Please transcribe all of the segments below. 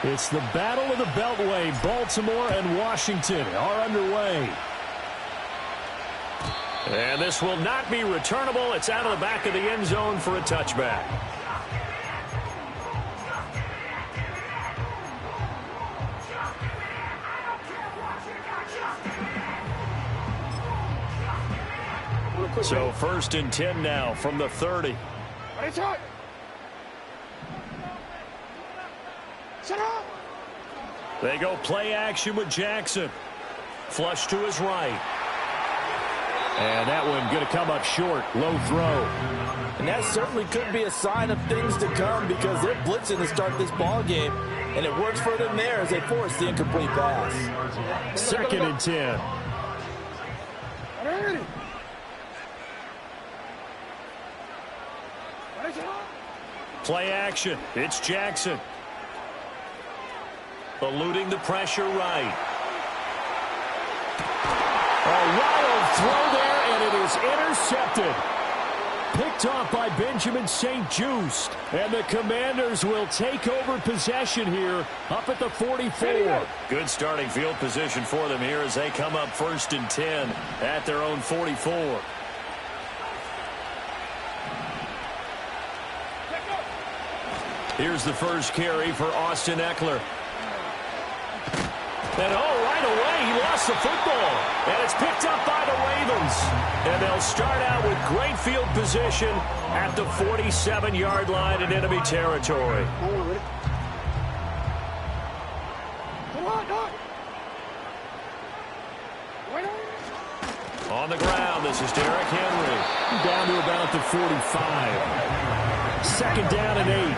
It's the Battle of the Beltway. Baltimore and Washington are underway. And this will not be returnable. It's out of the back of the end zone for a touchback. So 1st and 10 now from the 30. They go play action with Jackson. Flush to his right. And that one going to come up short. Low throw. And that certainly could be a sign of things to come because they're blitzing to start this ball game. And it works for them there as they force the incomplete pass. 2nd and 10. Play action. It's Jackson. Eluding the pressure right. A wild throw there, and it is intercepted. Picked off by Benjamin St-Juste. And the Commanders will take over possession here up at the 44. Good starting field position for them here as they come up 1st and 10 at their own 44. Here's the first carry for Austin Eckler. And right away, he lost the football. And it's picked up by the Ravens. And they'll start out with great field position at the 47-yard line in enemy territory. On the ground, this is Derrick Henry. Down to about the 45. 2nd down and 8.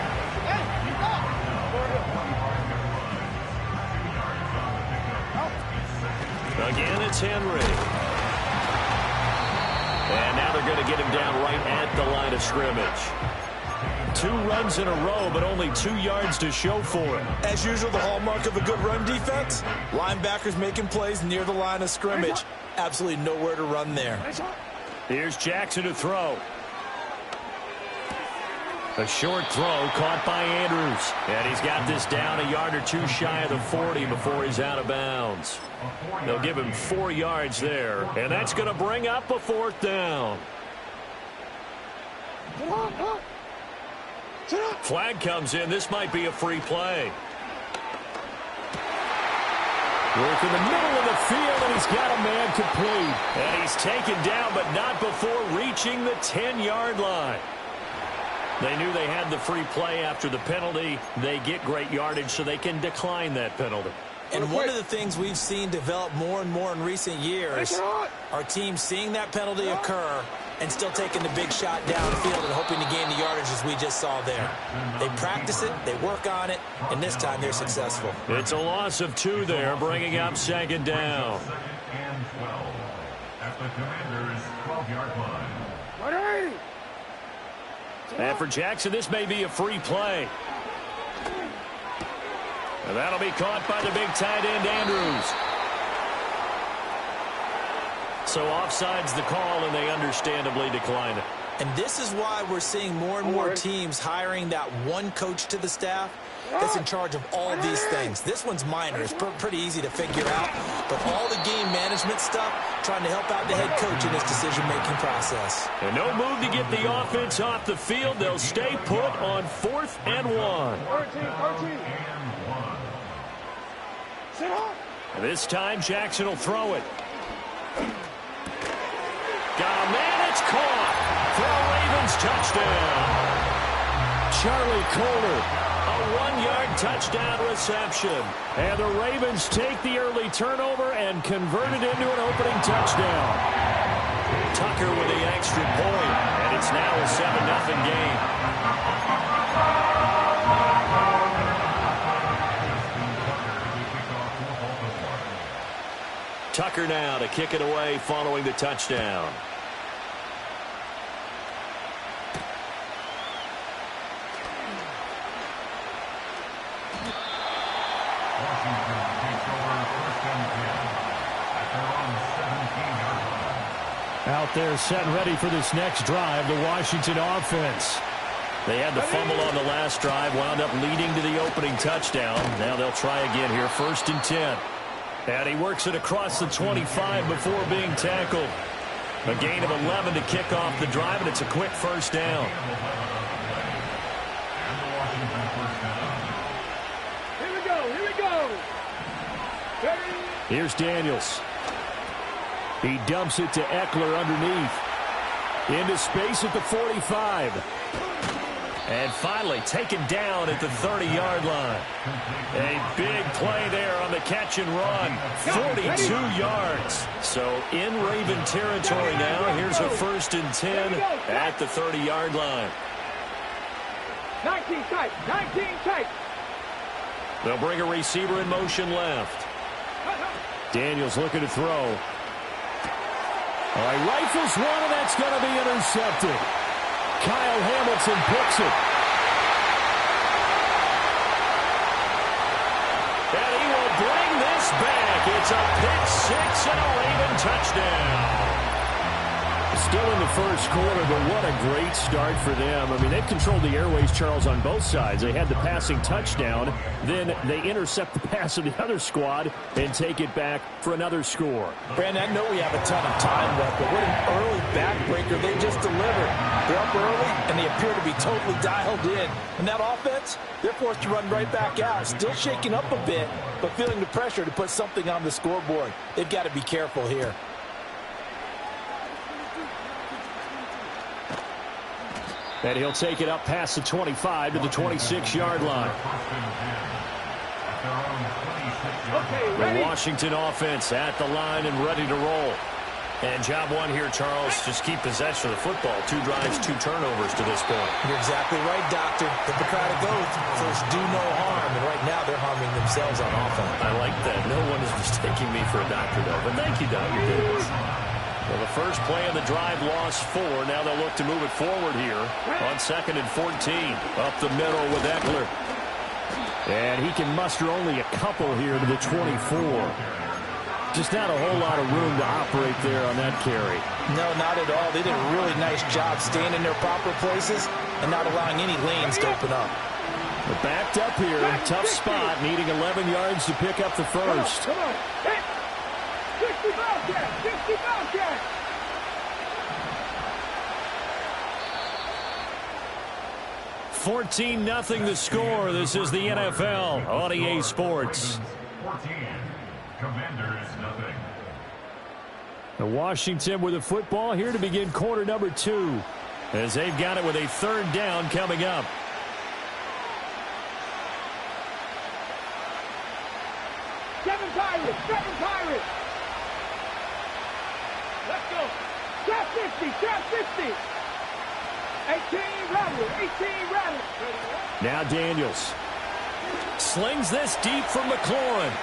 Again, it's Henry. And now they're going to get him down right at the line of scrimmage. 2 runs in a row, but only 2 yards to show for it. As usual, the hallmark of a good run defense, linebackers making plays near the line of scrimmage. Absolutely nowhere to run there. Here's Jackson to throw. A short throw caught by Andrews. And he's got this down a yard or 2 shy of the 40 before he's out of bounds. They'll give him 4 yards there. And that's going to bring up a 4th down. Flag comes in. This might be a free play. Work in the middle of the field, and he's got a man complete. And he's taken down, but not before reaching the 10-yard line. They knew they had the free play after the penalty. They get great yardage, so they can decline that penalty. And one of the things we've seen develop more and more in recent years are teams seeing that penalty occur and still taking the big shot downfield and hoping to gain the yardage as we just saw there. They practice it, they work on it, and this time they're successful. It's a loss of 2 there, bringing up 2nd down. And 12 at the Commanders' 12-yard line. And for Jackson, this may be a free play. And that'll be caught by the big tight end, Andrews. So offside's the call, and they understandably decline it. And this is why we're seeing more and more teams hiring that one coach to the staff that's in charge of all these things. This one's minor. It's pretty easy to figure out. But all the game management stuff, trying to help out the head coach in his decision-making process. And no move to get the offense off the field. They'll stay put on 4th and 1. This time, Jackson will throw it. Got a man, it's caught for a Ravens touchdown. Charlie Kohler, a 1-yard touchdown reception. And the Ravens take the early turnover and convert it into an opening touchdown. Tucker with the extra point, and it's now a 7-0 game. Tucker now to kick it away following the touchdown. Washington takes over 1st and 10 at their own 17-yard line. Out there set ready for this next drive, the Washington offense. They had the fumble on the last drive, wound up leading to the opening touchdown. Now they'll try again here, 1st and 10. And he works it across the 25 before being tackled. A gain of 11 to kick off the drive, and it's a quick 1st down. Here we go, here we go. Here's Daniels. He dumps it to Eckler underneath. Into space at the 45. And finally taken down at the 30-yard line. A big play there on the catch and run. 42 yards. So in Raven territory now. Here's a 1st and 10 at the 30-yard line. 19 tight, 19 tight. They'll bring a receiver in motion left. Daniels looking to throw. All right, rifles one, and that's going to be intercepted. Kyle Hamilton picks it. And he will bring this back. It's a pick six and a Raven touchdown. Still in the first quarter, but what a great start for them. I mean, they've controlled the airways, Charles, on both sides. They had the passing touchdown. Then they intercept the pass of the other squad and take it back for another score. Brandon, I know we have a ton of time left, but what an early backbreaker they just delivered. They're up early, and they appear to be totally dialed in. And that offense, they're forced to run right back out. Still shaking up a bit, but feeling the pressure to put something on the scoreboard. They've got to be careful here. And he'll take it up past the 25 to the 26-yard line. The Washington offense at the line and ready to roll. And job one here, Charles, just keep possession of the football. 2 drives, 2 turnovers to this point. You're exactly right, Doctor. Hippocratic oath. First, do no harm. And right now, they're harming themselves on offense. I like that. No one is mistaking me for a doctor, though. But thank you, Dr. Davis. Well, the first play of the drive lost 4. Now they'll look to move it forward here on 2nd and 14. Up the middle with Eckler. And he can muster only a couple here to the 24. Just not a whole lot of room to operate there on that carry. No, not at all. They did a really nice job staying in their proper places and not allowing any lanes to open up. They're backed up here. Tough spot, needing 11 yards to pick up the first. Come on. Hey. 60 Bobcat, 60 Bobcat. $14-0 the score. This is the NFL on EA Sports. 14. Commanders, nothing. The Washington with the football here to begin quarter number 2. As they've got it with a 3rd down coming up. Seven Pirates, 7 Pirates. Let's go. Trap 50, trap 50. 18 Rattler, 18 Rattler. Now Daniels slings this deep from McLaurin.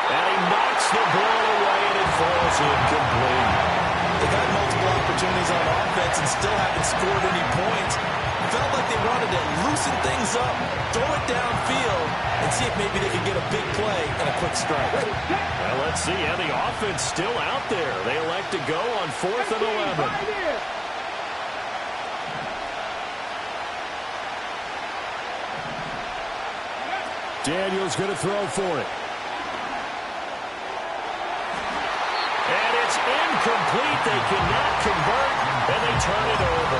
And he knocks the ball away, and it falls incomplete. They've had multiple opportunities on offense and still haven't scored any points. Felt like they wanted to loosen things up, throw it downfield, and see if maybe they could get a big play and a quick strike. Well, let's see. Yeah, the offense still out there. They elect to go on 4th and 11. Daniels going to throw for it. And it's incomplete. They cannot convert, and they turn it over.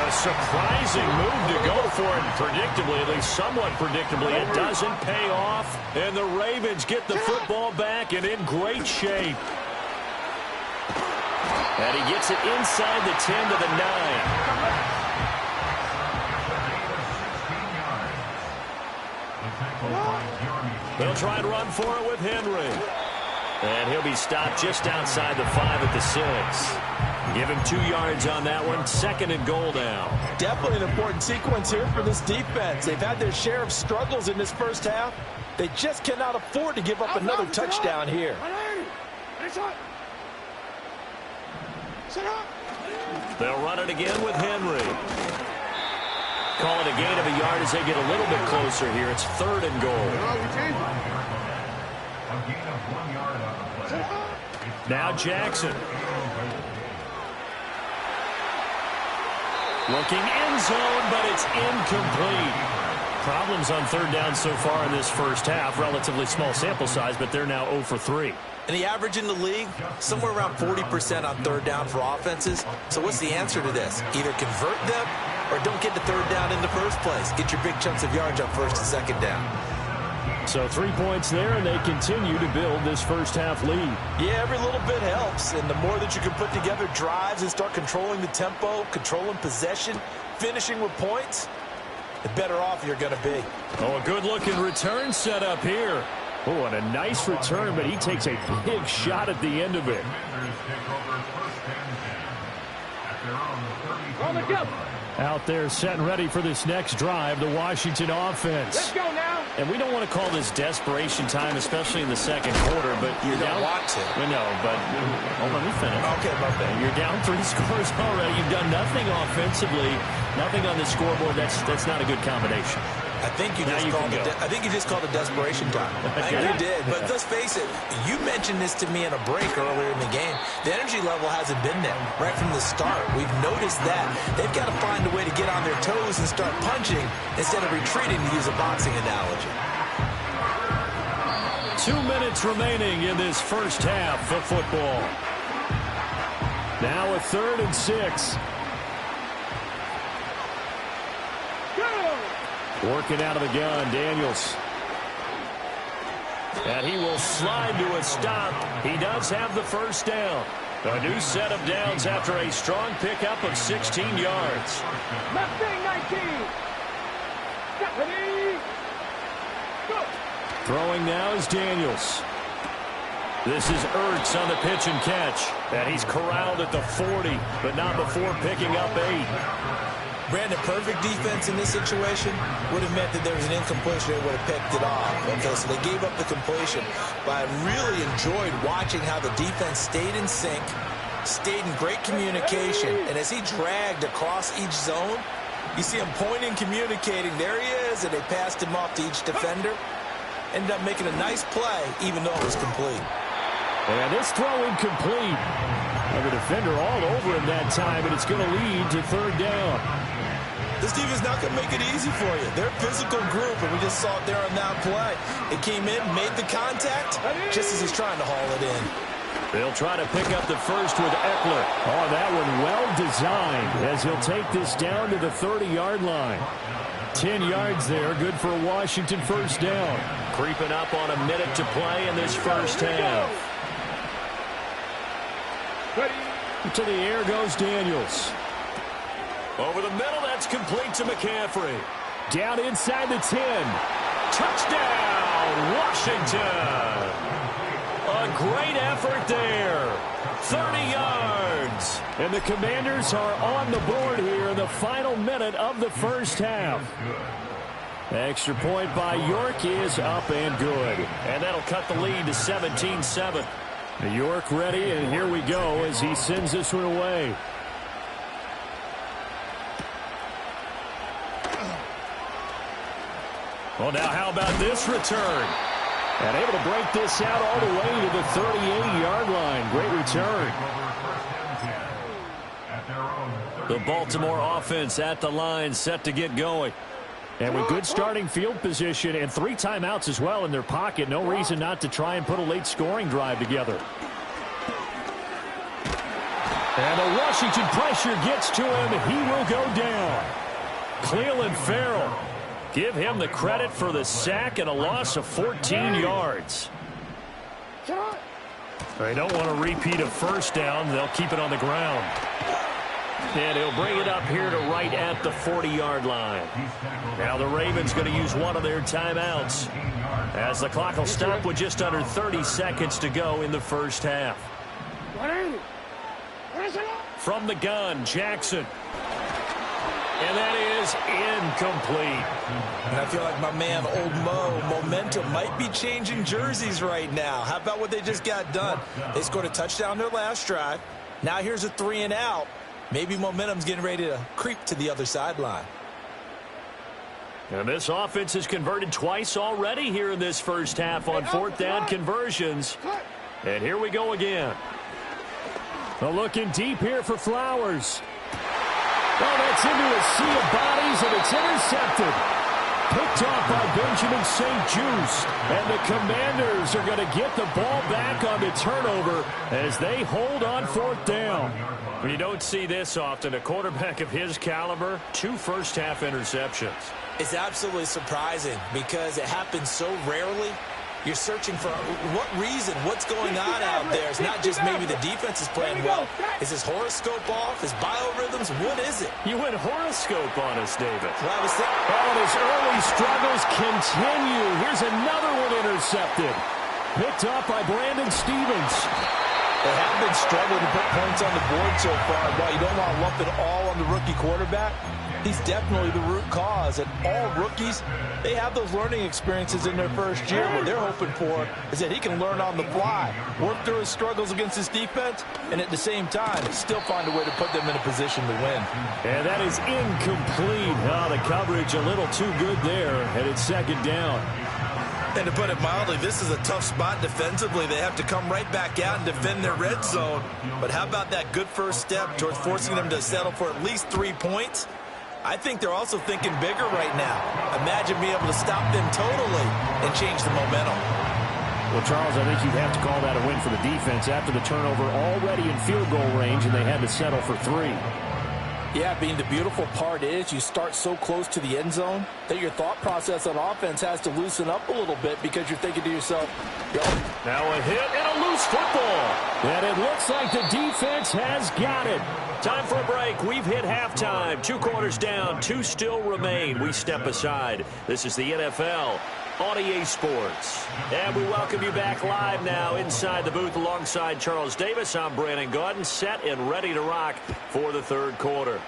A surprising move to go for it. Predictably, at least somewhat predictably, it doesn't pay off. And the Ravens get the football back and in great shape. And he gets it inside the 10 to the 9. They'll try and run for it with Henry. And he'll be stopped just outside the 5 at the 6. Give him 2 yards on that one. 2nd and goal now. Definitely an important sequence here for this defense. They've had their share of struggles in this first half. They just cannot afford to give up another touchdown here. They'll run it again with Henry. Call it a gain of a yard as they get a little bit closer here. It's 3rd and goal. A gain of 1 yard on the play. Now Jackson. Looking end zone, but it's incomplete. Problems on third down so far in this first half. Relatively small sample size, but they're now 0 for 3. And the average in the league, somewhere around 40% on third down for offenses. So what's the answer to this? Either convert them or don't get to third down in the first place. Get your big chunks of yards on first and second down. So 3 points there, and they continue to build this first half lead. Yeah, every little bit helps. And the more that you can put together drives and start controlling the tempo, controlling possession, finishing with points, the better off you're going to be. Oh, a good-looking return set up here. Oh, and a nice return, but he takes a big shot at the end of it. Out there set and ready for this next drive, the Washington offense. Let's go now. And we don't want to call this desperation time, especially in the second quarter, but you're down. Want to. We know, but hold on, let me finish. Okay, my bad. You're down 3 scores already. You've done nothing offensively, nothing on the scoreboard. That's not a good combination. I think you just called it desperation time. I think you did. But let's face it, you mentioned this to me in a break earlier in the game. The energy level hasn't been there right from the start. We've noticed that. They've got to find a way to get on their toes and start punching instead of retreating, to use a boxing analogy. 2 minutes remaining in this first half of football. Now a 3rd and 6. Working out of the gun, Daniels. And he will slide to a stop. He does have the first down. A new set of downs after a strong pickup of 16 yards. Mustang 19. Stephanie. Go. Throwing now is Daniels. This is Ertz on the pitch and catch. And he's corralled at the 40, but not before picking up 8. Brandon, perfect defense in this situation would have meant that there was an incompletion. They would have picked it off. Okay, so they gave up the completion. But I really enjoyed watching how the defense stayed in sync, stayed in great communication. And as he dragged across each zone, you see him pointing, communicating. There he is, and they passed him off to each defender. Ended up making a nice play, even though it was complete. And this throw incomplete. And the defender all over him that time, and it's going to lead to 3rd down. This defense is not going to make it easy for you. They're a physical group, and we just saw it there on that play. It came in, made the contact, just as he's trying to haul it in. They'll try to pick up the first with Eckler. Oh, that one well designed, as he'll take this down to the 30-yard line. 10 yards there, good for a Washington first down. Creeping up on a minute to play in this first half. To the air goes Daniels. Over the middle, that's complete to McCaffrey. Down inside the 10. Touchdown, Washington. A great effort there. 30 yards. And the Commanders are on the board here in the final minute of the first half. Extra point by York is up and good. And that'll cut the lead to 17-7. York ready, and here we go as he sends this one away. Well, now how about this return? And able to break this out all the way to the 38-yard line. Great return. The Baltimore offense at the line, set to get going. And with good starting field position and 3 timeouts as well in their pocket, no reason not to try and put a late scoring drive together. And the Washington pressure gets to him. He will go down. Cleveland Farrell. Give him the credit for the sack and a loss of 14 yards. They don't want to repeat a first down. They'll keep it on the ground. And he'll bring it up here to right at the 40-yard line. Now the Ravens going to use one of their timeouts, as the clock will stop with just under 30 seconds to go in the first half. From the gun, Jackson. And that is incomplete. And I feel like my man, Old Mo, momentum might be changing jerseys right now. How about what they just got done? They scored a touchdown their last drive. Now here's a 3 and out. Maybe momentum's getting ready to creep to the other sideline. And this offense has converted twice already here in this first half on 4th down conversions. And here we go again. Looking deep here for Flowers. Oh, that's into a sea of bodies, and it's intercepted. Picked off by Benjamin St-Juste. And the Commanders are going to get the ball back on the turnover as they hold on 4th down. You don't see this often. A quarterback of his caliber, 2 first-half interceptions. It's absolutely surprising because it happens so rarely. You're searching for what reason, what's going on out there. It's not just maybe the defense is playing well. Is his horoscope off? His biorhythms? What is it? You went horoscope on us, David. Well, I was thinking. Oh, and his early struggles continue. Here's another one intercepted. Picked off by Brandon Stevens. They have been struggling to put points on the board so far. While you don't want to lump it all on the rookie quarterback, he's definitely the root cause. And all rookies, they have those learning experiences in their first year. What they're hoping for is that he can learn on the fly, work through his struggles against his defense, and at the same time, still find a way to put them in a position to win. And that is incomplete. Oh, the coverage a little too good there, and it's 2nd down. And to put it mildly, this is a tough spot defensively. They have to come right back out and defend their red zone. But how about that good first step towards forcing them to settle for at least 3 points? I think they're also thinking bigger right now. Imagine being able to stop them totally and change the momentum. Well, Charles, I think you'd have to call that a win for the defense after the turnover already in field goal range, and they had to settle for 3. Yeah, Bean, the beautiful part is you start so close to the end zone that your thought process on offense has to loosen up a little bit because you're thinking to yourself, yo. Now a hit and a loose football. And it looks like the defense has got it. Time for a break. We've hit halftime. 2 quarters down, 2 still remain. We step aside. This is the NFL on EA Sports. And we welcome you back live now inside the booth alongside Charles Davis. I'm Brandon Gaudin, set and ready to rock for the 3rd quarter.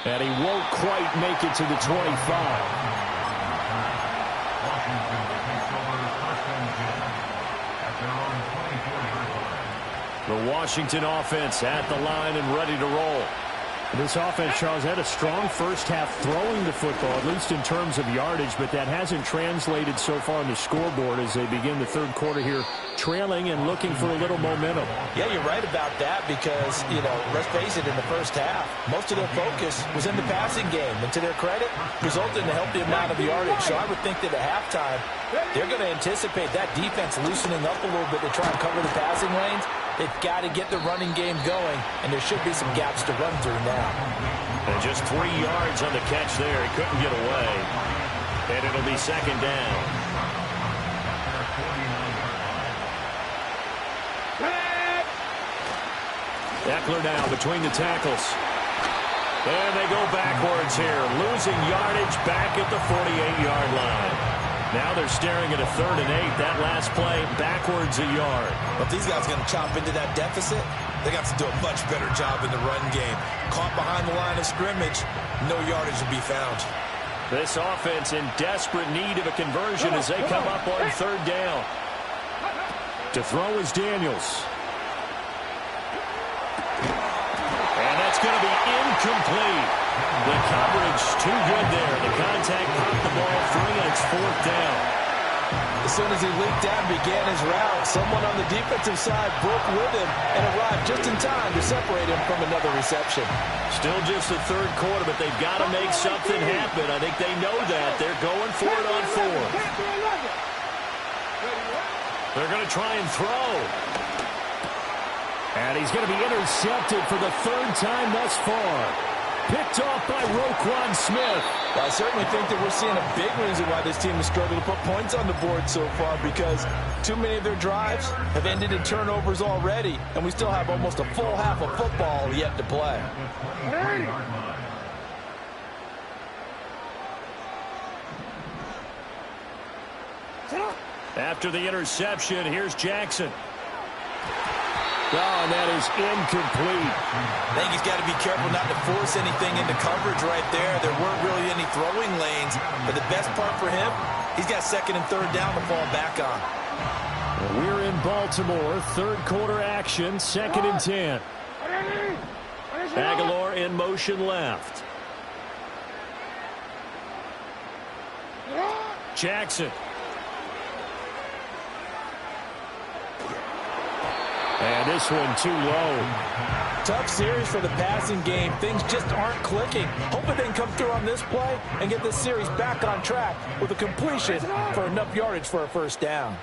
And he won't quite make it to the 25. The Washington offense at the line and ready to roll. This offense, Charles, had a strong first half throwing the football, at least in terms of yardage, but that hasn't translated so far on the scoreboard as they begin the 3rd quarter here, trailing and looking for a little momentum. Yeah, you're right about that because, let's face it, in the first half, most of their focus was in the passing game. And to their credit, resulted in a healthy amount of yardage. So I would think that at halftime, they're going to anticipate that defense loosening up a little bit to try and cover the passing lanes. They've got to get the running game going, and there should be some gaps to run through now. And just 3 yards on the catch there. He couldn't get away. And it'll be 2nd down. Eckler now between the tackles. And they go backwards here. Losing yardage back at the 48-yard line. Now they're staring at a 3rd and 8. That last play, backwards a yard. But these guys are going to chop into that deficit. They got to do a much better job in the run game. Caught behind the line of scrimmage, no yardage to be found. This offense in desperate need of a conversion as they come up on 3rd down. To throw is Daniels. And that's going to be incomplete. The coverage too good there. The contact popped the ball free, and it's 4th down. As soon as he leaped out and began his route, someone on the defensive side broke with him and arrived just in time to separate him from another reception. Still just the 3rd quarter, but they've got to make something happen. I think they know that. They're going for it on 4th. They're going to try and throw. And he's going to be intercepted for the 3rd time thus far. Picked off by Roquan Smith. Well, I certainly think that we're seeing a big reason why this team has struggled to put points on the board so far, because too many of their drives have ended in turnovers already, and we still have almost a full half of football yet to play. After the interception, here's Jackson. Oh, and that is incomplete. I think he's got to be careful not to force anything into coverage right there. There weren't really any throwing lanes, but the best part for him, he's got 2nd and 3rd down to fall back on. We're in Baltimore, 3rd quarter action, 2nd and 10. Aguilar in motion left. And this one too low. Tough series for the passing game. Things just aren't clicking. Hoping they can come through on this play and get this series back on track with a completion for enough yardage for a first down.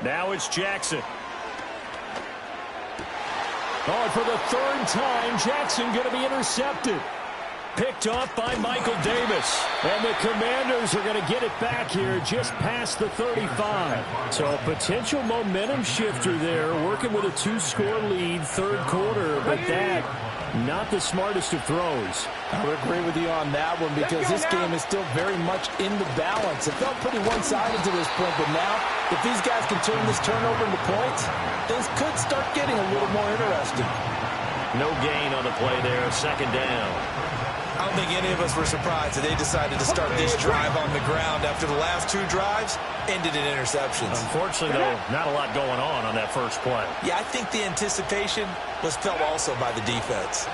Now it's Jackson. Oh, and for the third time, Jackson going to be intercepted. Picked off by Michael Davis. And the Commanders are going to get it back here just past the 35. So a potential momentum shifter there, working with a 2-score lead, third quarter, but that, not the smartest of throws. I would agree with you on that one because this game is still very much in the balance. It felt pretty one-sided to this point, but now, if these guys can turn this turnover into points, things could start getting a little more interesting. No gain on the play there, second down. I don't think any of us were surprised that they decided to start this drive on the ground after the last 2 drives ended in interceptions. Unfortunately, though, not a lot going on that first play. Yeah, I think the anticipation was felt also by the defense.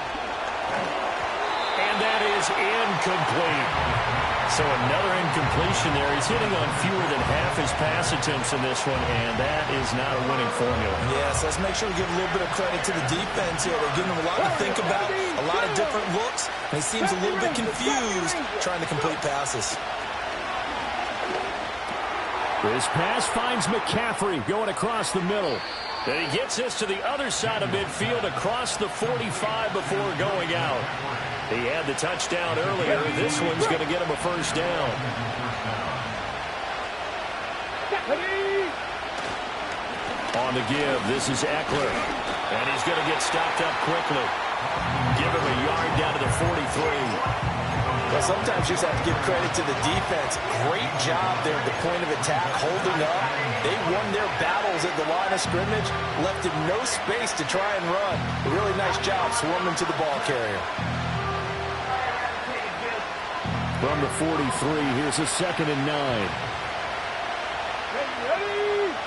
And that is incomplete. So another incompletion there. He's hitting on fewer than half his pass attempts in this one, and that is not a winning formula. Yes, let's make sure we give a little bit of credit to the defense here. They're giving them a lot to think about, a lot of different looks, and he seems a little bit confused trying to complete passes. This pass finds McCaffrey going across the middle. And he gets this to the other side of midfield across the 45 before going out. He had the touchdown earlier. This one's going to get him a first down. On the give, this is Eckler. And he's going to get stopped up quickly. Give him a yard down to the 43. Well, sometimes you just have to give credit to the defense. Great job there at the point of attack, holding up. They won their battles at the line of scrimmage, left him no space to try and run. A really nice job swarming to the ball carrier. From the 43, here's a 2nd and 9.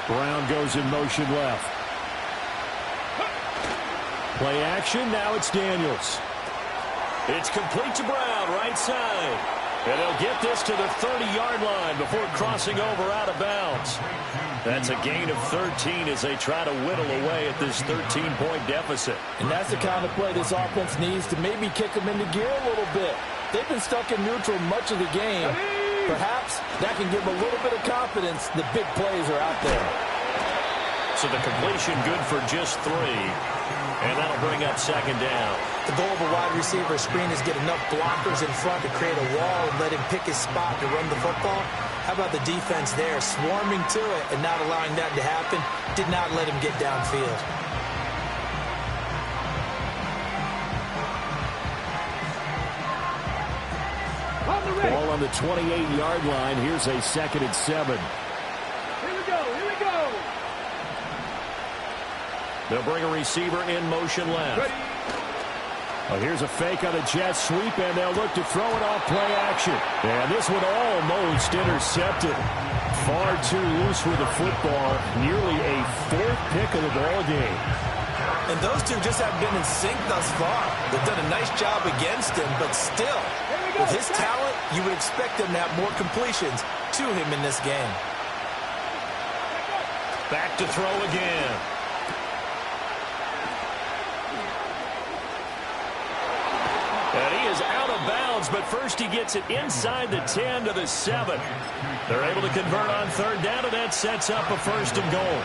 Brown goes in motion left. Play action, now it's Daniels. It's complete to Brown, right side. And they'll get this to the 30-yard line before crossing over out of bounds. That's a gain of 13 as they try to whittle away at this 13-point deficit. And that's the kind of play this offense needs to maybe kick them into gear a little bit. They've been stuck in neutral much of the game. Perhaps that can give them a little bit of confidence. The big plays are out there. So the completion good for just 3. And that'll bring up 2nd down. The goal of a wide receiver screen is get enough blockers in front to create a wall and let him pick his spot to run the football. How about the defense there, swarming to it and not allowing that to happen? Did not let him get downfield. Ball on the 28-yard line. Here's a 2nd and 7. Here we go, here we go. They'll bring a receiver in motion left. Well, here's a fake on the jet sweep, and they'll look to throw it off play action. And this one almost intercepted. Far too loose with the football. Nearly a 4th pick of the ball game. And those two just haven't been in sync thus far. They've done a nice job against him, but still, with his talent, you would expect them to have more completions to him in this game. Back to throw again. And he is out of bounds, but first he gets it inside the 10 to the 7. They're able to convert on 3rd down, and that sets up a 1st and goal.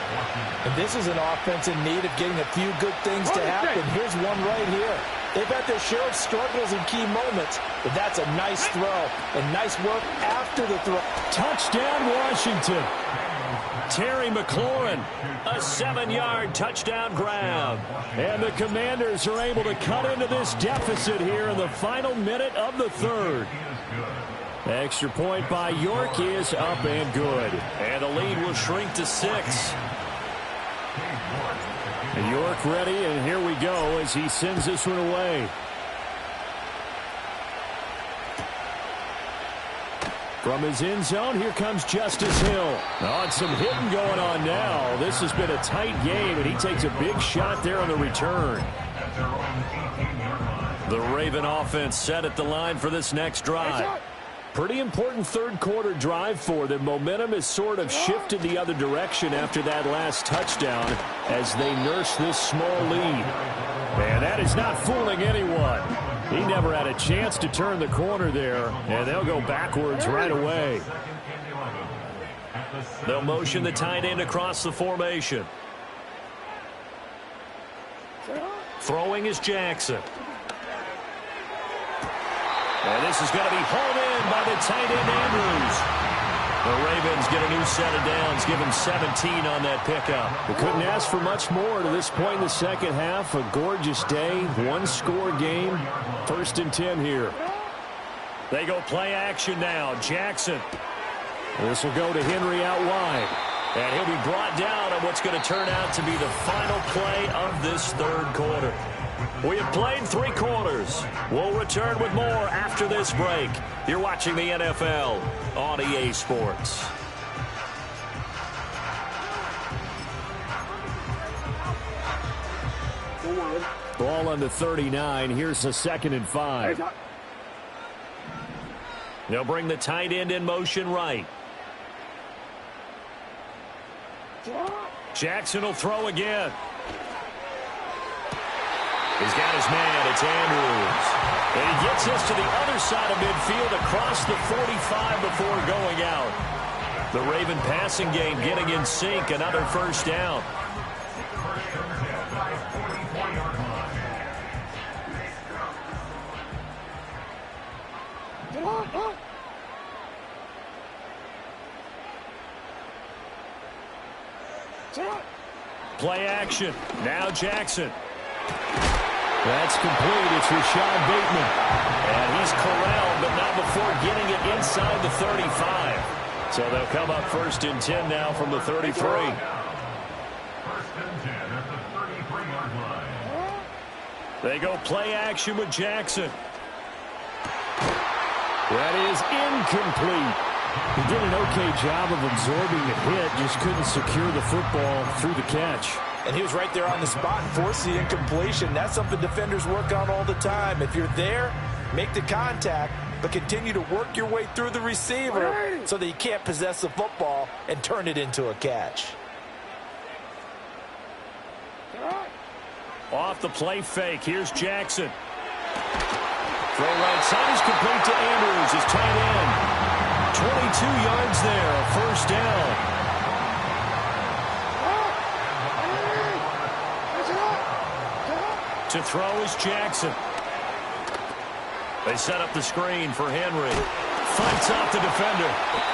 And this is an offense in need of getting a few good things to happen. Here's one right here. They've had their share of struggles in key moments, but that's a nice throw and nice work after the throw. Touchdown, Washington. Terry McLaurin, a 7-yard touchdown grab. And the Commanders are able to cut into this deficit here in the final minute of the 3rd. Extra point by York is up and good. And the lead will shrink to 6. And York ready, and here we go as he sends this one away. From his end zone, here comes Justice Hill. Oh, some hitting going on now. This has been a tight game, and he takes a big shot there on the return. The Raven offense set at the line for this next drive. Pretty important third quarter drive for them. Momentum has sort of shifted the other direction after that last touchdown as they nurse this small lead. And that is not fooling anyone. He never had a chance to turn the corner there, and they'll go backwards right away. They'll motion the tight end across the formation. Throwing is Jackson. And this is going to be hauled in by the tight end, Andrews. The Ravens get a new set of downs, give him 17 on that pickup. They couldn't ask for much more to this point in the second half. A gorgeous day, one-score game, 1st and 10 here. They go play action now. Jackson. This will go to Henry out wide. And he'll be brought down on what's going to turn out to be the final play of this third quarter. We have played 3 quarters. We'll return with more after this break. You're watching the NFL on EA Sports. Ball on the 39. Here's a 2nd and 5. They'll bring the tight end in motion right. Jackson will throw again. He's got his man. It's Andrews. And he gets this to the other side of midfield across the 45 before going out. The Raven passing game getting in sync. Another 1st down. Play action. Now Jackson. That's complete. It's Rashad Bateman. And he's corralled, but not before getting it inside the 35. So they'll come up 1st and 10 now from the 33. 1st and 10 at the 33-yard line. They go play action with Jackson. That is incomplete. He did an okay job of absorbing the hit, just couldn't secure the football through the catch. And he was right there on the spot and forced the incompletion. That's something defenders work on all the time. If you're there, make the contact, but continue to work your way through the receiver so that you can't possess the football and turn it into a catch. Off the play fake, here's Jackson. Throw right side is complete to Andrews, his tight end. 22 yards there, a 1st down. To throw is Jackson. They set up the screen for Henry. Fights off the defender.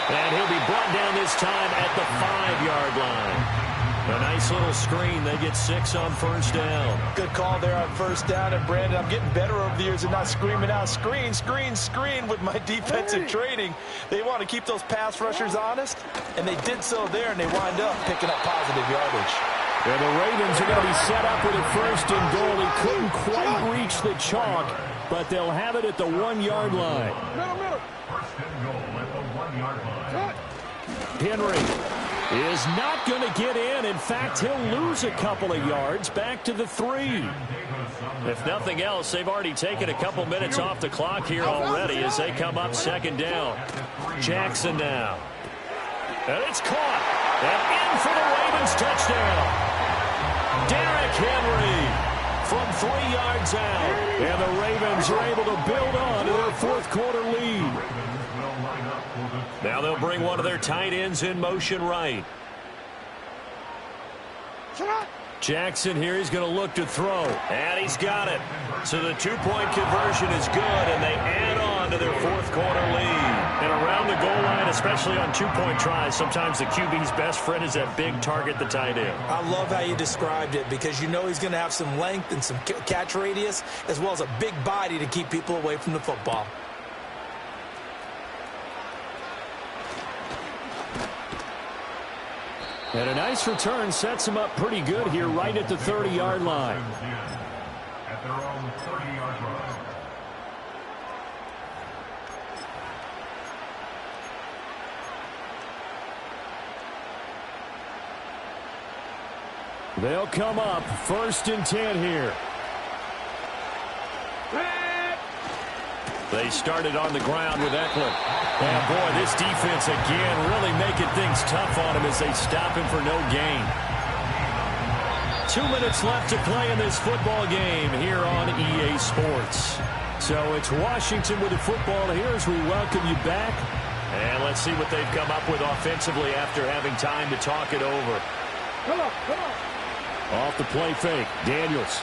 And he'll be brought down this time at the 5-yard line. A nice little screen. They get 6 on 1st down. Good call there on 1st down. And, Brandon, I'm getting better over the years and not screaming out, screen, screen, screen with my defensive training. They want to keep those pass rushers honest, and they did so there, and they wind up picking up positive yardage. And the Ravens are going to be set up with a 1st and goal. He couldn't quite reach the chalk, but they'll have it at the 1-yard line. 1st and goal at the 1-yard line. Henry is not going to get in. In fact, he'll lose a couple of yards back to the 3. If nothing else, they've already taken a couple minutes off the clock here already as they come up 2nd down. Jackson now. And it's caught. And in for the Ravens touchdown. Derrick Henry from 3 yards out. And the Ravens are able to build on to their 4th quarter lead. Now they'll bring one of their tight ends in motion right. Jackson here, he's going to look to throw. And he's got it. So the 2-point conversion is good, and they add on to their 4th quarter lead. And around the goal line, especially on 2-point tries, sometimes the QB's best friend is that big target, the tight end. I love how you described it because you know he's going to have some length and some catch radius as well as a big body to keep people away from the football. And a nice return sets him up pretty good here right at the 30-yard line. At their own 30-yard line. They'll come up 1st and 10 here. They started on the ground with Eckler. And, boy, this defense, again, really making things tough on him as they stop him for no gain. 2 minutes left to play in this football game here on EA Sports. So it's Washington with the football here as we welcome you back. And let's see what they've come up with offensively after having time to talk it over. Come on, come on. Off the play fake, Daniels.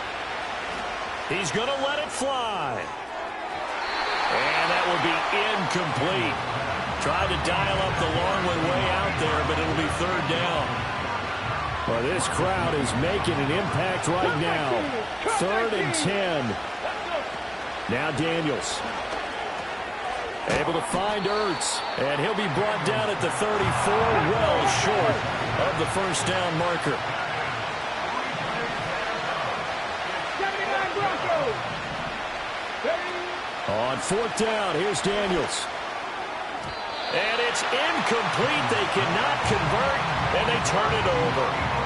He's going to let it fly. And that will be incomplete. Tried to dial up the long way out there, but it'll be third down. Well, this crowd is making an impact right now. 3rd and 10. Now Daniels. Able to find Ertz. And he'll be brought down at the 34, well short of the first down marker. 79 Broncos. On 4th down, here's Daniels. And it's incomplete. They cannot convert, and they turn it over.